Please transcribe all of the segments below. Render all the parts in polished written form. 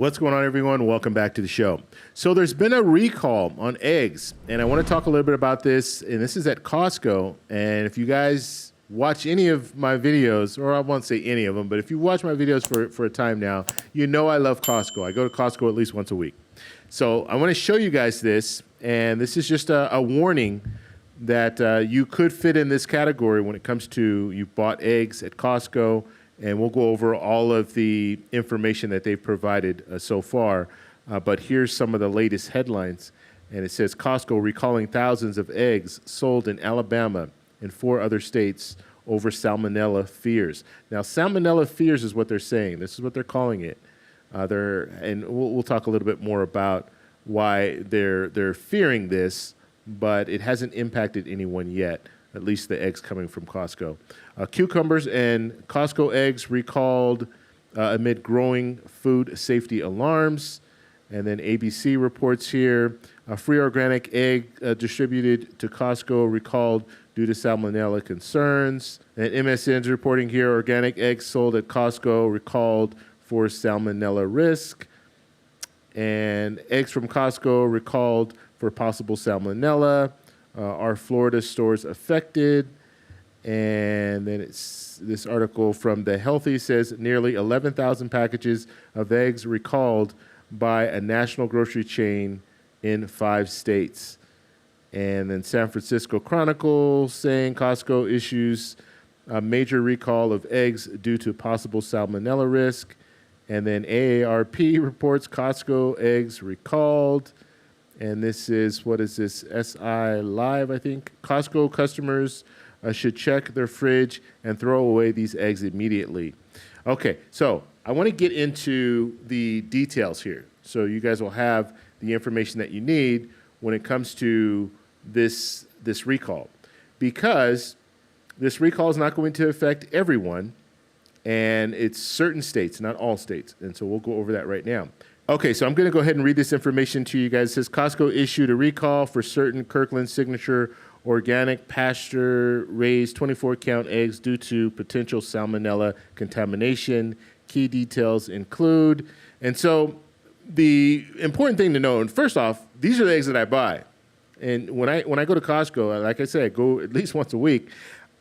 What's going on, everyone? Welcome back to the show. So there's been a recall on eggs, and I want to talk a little bit about this, and this is at Costco. And if you guys watch any of my videos, or I won't say any of them, but if you watch my videos for a time now, you know I love Costco. I go to Costco at least once a week. So I want to show you guys this, and this is just a warning that you could fit in this category when it comes to you bought eggs at Costco, and we'll go over all of the information that they've provided so far. But here's some of the latest headlines. And it says, Costco recalling thousands of eggs sold in Alabama and 4 other states over salmonella fears. Now, salmonella fears is what they're saying. This is what they're calling it. And we'll talk a little bit more about why they're fearing this, but it hasn't impacted anyone yet, at least the eggs coming from Costco. Cucumbers and Costco eggs recalled amid growing food safety alarms. And then ABC reports here, free organic egg distributed to Costco recalled due to salmonella concerns. And MSN's reporting here, organic eggs sold at Costco recalled for salmonella risk. And eggs from Costco recalled for possible salmonella. Are Florida stores affected? And then it's this article from The Healthy says nearly 11,000 packages of eggs recalled by a national grocery chain in 5 states. And then San Francisco Chronicle saying Costco issues a major recall of eggs due to possible salmonella risk. And then AARP reports Costco eggs recalled. And this is, what is this, SI Live, I think. Costco customers should check their fridge and throw away these eggs immediately. Okay, so I want to get into the details here. So you guys will have the information that you need when it comes to this recall. Because this recall is not going to affect everyone, and it's certain states, not all states. And so we'll go over that right now. Okay, so I'm going to go ahead and read this information to you guys. It says Costco issued a recall for certain Kirkland Signature organic pasture-raised 24-count eggs due to potential salmonella contamination. Key details include, and so the important thing to know, and first off, these are the eggs that I buy. And when I go to Costco, like I said, I go at least once a week,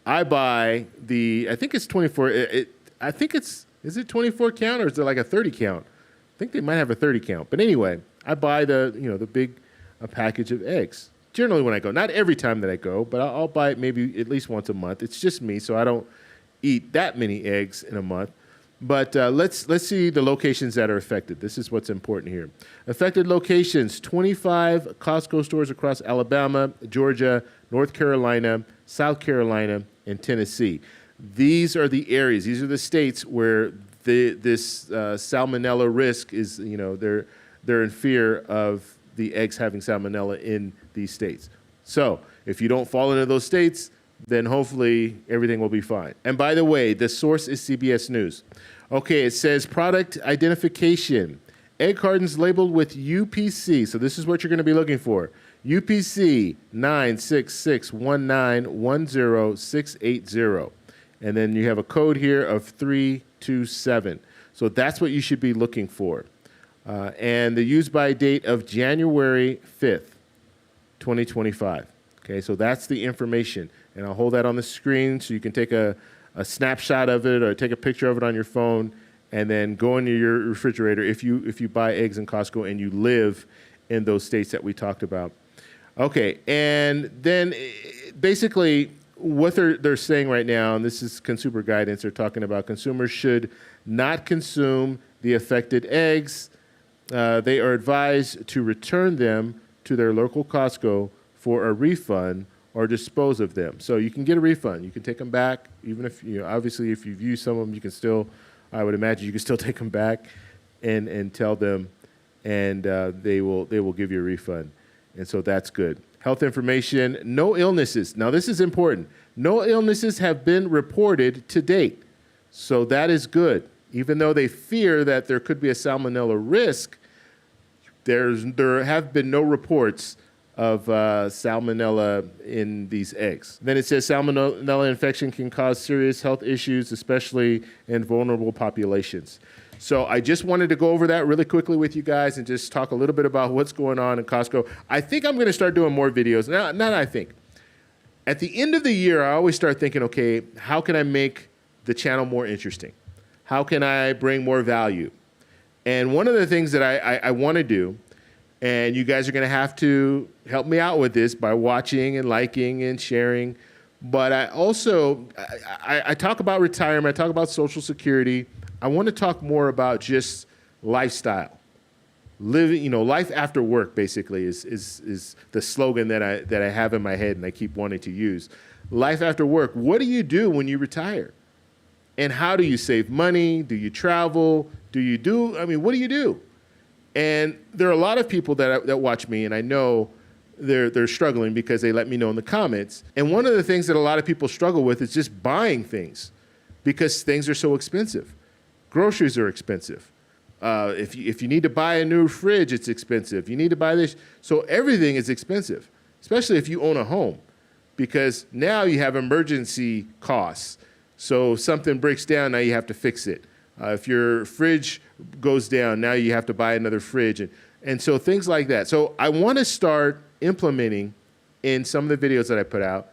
I buy I think it's 24, I think is it 24 count or is it like a 30 count? I think they might have a 30 count. But anyway, I buy the big package of eggs. Generally when I go, not every time that I go, but I'll buy it maybe at least once a month. It's just me, so I don't eat that many eggs in a month. But let's see the locations that are affected. This is what's important here. Affected locations, 25 Costco stores across Alabama, Georgia, North Carolina, South Carolina, and Tennessee. These are the areas, these are the states where this salmonella risk is, they're in fear of the eggs having salmonella in these states. So if you don't fall into those states, then hopefully everything will be fine. And by the way, the source is CBS News. Okay, it says product identification. Egg cartons labeled with UPC. So this is what you're going to be looking for. UPC 96619100680. And then you have a code here of 327. So that's what you should be looking for. And the use by date of January 5th, 2025. Okay, so that's the information. And I'll hold that on the screen so you can take a snapshot of it or take a picture of it on your phone and then go into your refrigerator if you buy eggs in Costco and you live in those states that we talked about. Okay, and then basically what they're saying right now, and this is consumer guidance, they're talking about consumers should not consume the affected eggs. They are advised to return them to their local Costco for a refund or dispose of them. So you can get a refund. You can take them back, even if, obviously if you've used some of them, you can still, I would imagine you can still take them back and tell them, and they will give you a refund. And so that's good. Health information, no illnesses. Now this is important. No illnesses have been reported to date. So that is good. Even though they fear that there could be a salmonella risk, there have been no reports of salmonella in these eggs. Then it says salmonella infection can cause serious health issues, especially in vulnerable populations. So I just wanted to go over that really quickly with you guys and just talk a little bit about what's going on in Costco. I think I'm going to start doing more videos. Not I think. At the end of the year, I always start thinking, okay, how can I make the channel more interesting? How can I bring more value? And one of the things that I want to do, and you guys are going to have to help me out with this by watching and liking and sharing, but I also, I talk about retirement, I talk about Social Security. I want to talk more about just lifestyle. Living, life after work basically is the slogan that I have in my head and I keep wanting to use. Life after work. What do you do when you retire? And how do you save money? Do you travel? What do you do? And there are a lot of people that watch me, and I know they're struggling because they let me know in the comments. And one of the things that a lot of people struggle with is just buying things because things are so expensive. Groceries are expensive. If you need to buy a new fridge, it's expensive. You need to buy this. So everything is expensive, especially if you own a home, because now you have emergency costs. So something breaks down, now you have to fix it. If your fridge goes down, now you have to buy another fridge. And so things like that. So I want to start implementing in some of the videos that I put out,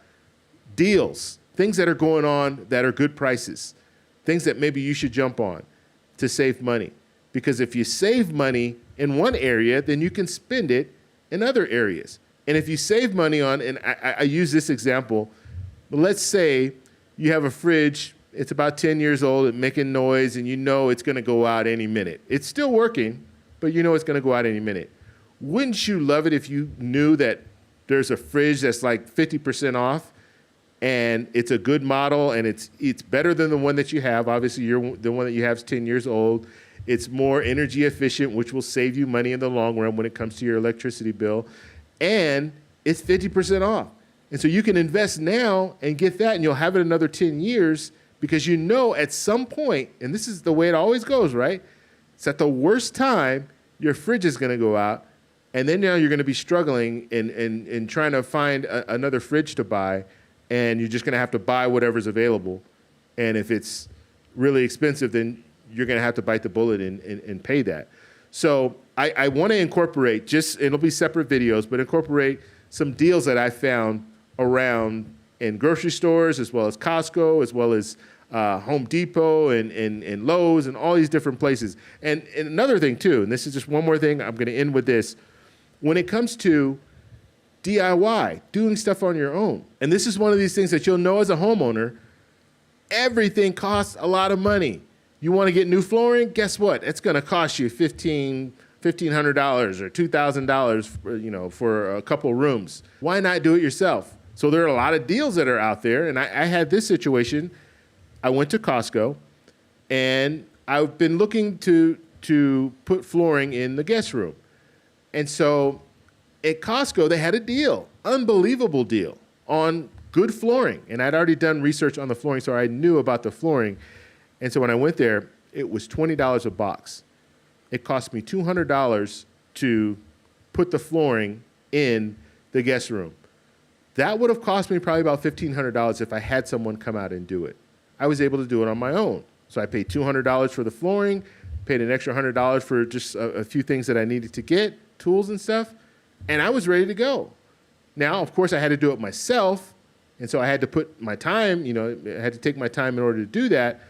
deals, things that are going on that are good prices, things that maybe you should jump on to save money. Because if you save money in one area, then you can spend it in other areas. And if you save money on, and I use this example, let's say you have a fridge, it's about 10 years old, it's making noise, and you know it's gonna go out any minute. It's still working, but you know it's gonna go out any minute. Wouldn't you love it if you knew that there's a fridge that's like 50% off, and it's a good model, and it's better than the one that you have? Obviously, the one that you have is 10 years old. It's more energy efficient, which will save you money in the long run when it comes to your electricity bill. And it's 50% off. And so you can invest now and get that, and you'll have it another 10 years because you know at some point, and this is the way it always goes, right? It's at the worst time, your fridge is going to go out, and then now you're going to be struggling in trying to find another fridge to buy, and you're just going to have to buy whatever's available. And if it's really expensive, then you're going to have to bite the bullet and pay that. So I want to incorporate, it'll be separate videos, but incorporate some deals that I found around in grocery stores, as well as Costco, as well as Home Depot and Lowe's and all these different places. And another thing too, and this is just one more thing, I'm going to end with this. When it comes to DIY, doing stuff on your own, and this is one of these things that you'll know as a homeowner, everything costs a lot of money. You want to get new flooring? Guess what? It's going to cost you $1,500 or $2,000 for a couple rooms. Why not do it yourself? So there are a lot of deals that are out there, and I had this situation. I went to Costco, and I've been looking to put flooring in the guest room. And so at Costco, they had a deal, unbelievable deal on good flooring. And I'd already done research on the flooring, so I knew about the flooring. And so when I went there, it was $20 a box. It cost me $200 to put the flooring in the guest room. That would have cost me probably about $1,500 if I had someone come out and do it. I was able to do it on my own. So I paid $200 for the flooring, paid an extra $100 for just a few things that I needed to get, tools and stuff, and I was ready to go. Now, of course, I had to do it myself, and so I had to put my time, I had to take my time in order to do that.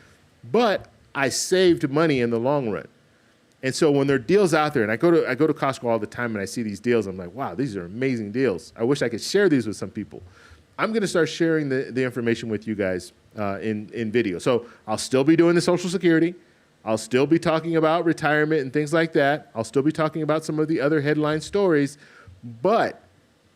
But I saved money in the long run. And so when there are deals out there, and I go to Costco all the time and I see these deals, I'm like, wow, these are amazing deals. I wish I could share these with some people. I'm going to start sharing the information with you guys in video. So I'll still be doing the Social Security. I'll still be talking about retirement and things like that. I'll still be talking about some of the other headline stories. But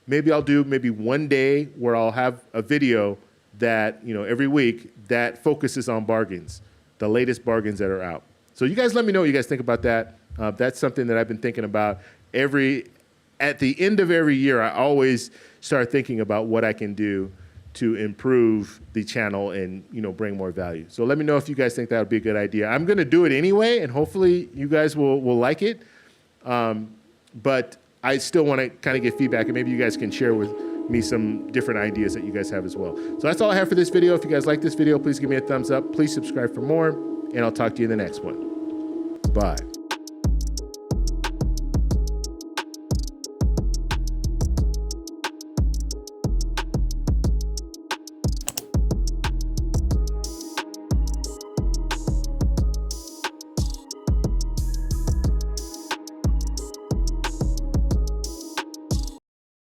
maybe I'll do one day where I'll have a video that, every week that focuses on bargains, the latest bargains that are out. So you guys let me know what you guys think about that. That's something that I've been thinking about at the end of every year. I always start thinking about what I can do to improve the channel and, bring more value. So let me know if you guys think that would be a good idea. I'm going to do it anyway, and hopefully you guys will like it. But I still want to kind of get feedback, and maybe you guys can share with me some different ideas that you guys have as well. So that's all I have for this video. If you guys like this video, please give me a thumbs up. Please subscribe for more, and I'll talk to you in the next one. Goodbye.